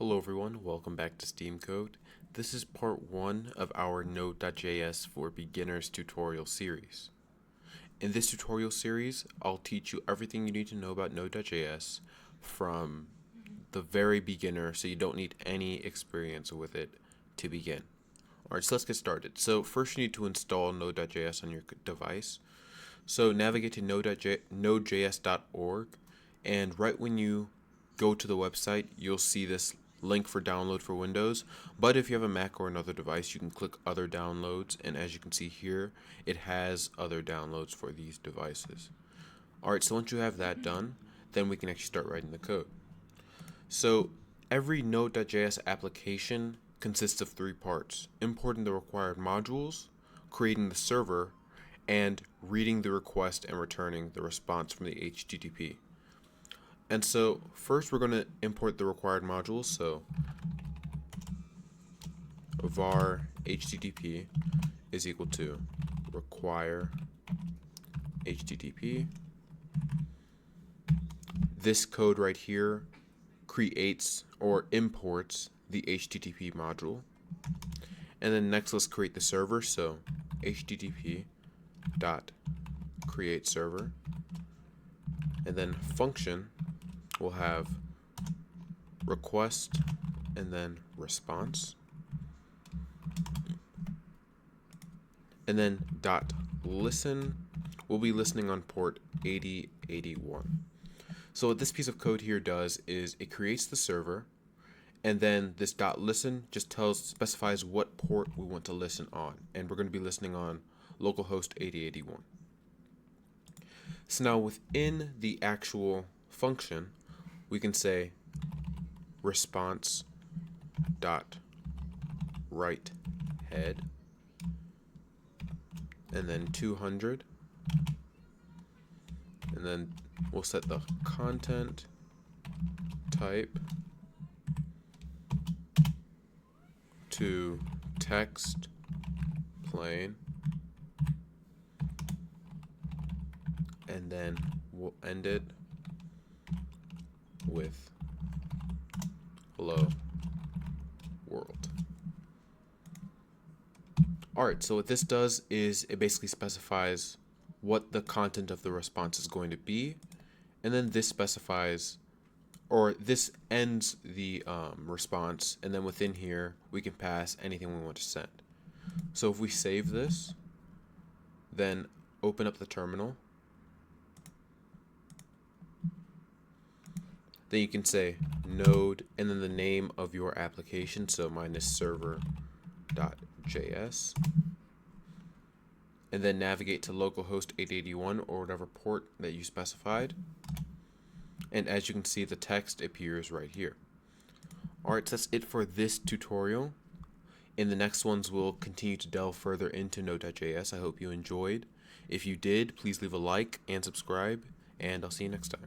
Hello everyone, welcome back to Steam Code. This is part 1 of our Node.js for Beginners tutorial series. In this tutorial series, I'll teach you everything you need to know about Node.js from the very beginner, so you don't need any experience with it to begin. Alright, so let's get started. So first you need to install Node.js on your device. So navigate to nodejs.org, and right when you go to the website, you'll see this link for download for Windows. But if you have a Mac or another device, you can click other downloads, and as you can see here, it has other downloads for these devices. Alright, so once you have that done, then we can actually start writing the code. So every Node.js application consists of 3 parts: importing the required modules, creating the server, and reading the request and returning the response from the HTTP. And so first we're going to import the required modules. So var HTTP is equal to require HTTP. This code right here creates or imports the HTTP module. And then next let's create the server. So HTTP dot create server, and then function will have request and then response, and then dot listen will be listening on port 8081. So what this piece of code here does is it creates the server, and then this dot listen just specifies what port we want to listen on, and we're going to be listening on localhost 8081. So now within the actual function, we can say response dot write head, and then 200, and then we'll set the content type to text plain, and then we'll end it with hello world. Alright, so what this does is it basically specifies what the content of the response is going to be, and then this specifies, or this ends the response, and then within here we can pass anything we want to send. So if we save this, then open up the terminal, then you can say node and then the name of your application. So mine is server.js, and then navigate to localhost 8081 or whatever port that you specified. And as you can see, the text appears right here. Alright, so that's it for this tutorial. In the next ones, we'll continue to delve further into Node.js. I hope you enjoyed. If you did, please leave a like and subscribe, and I'll see you next time.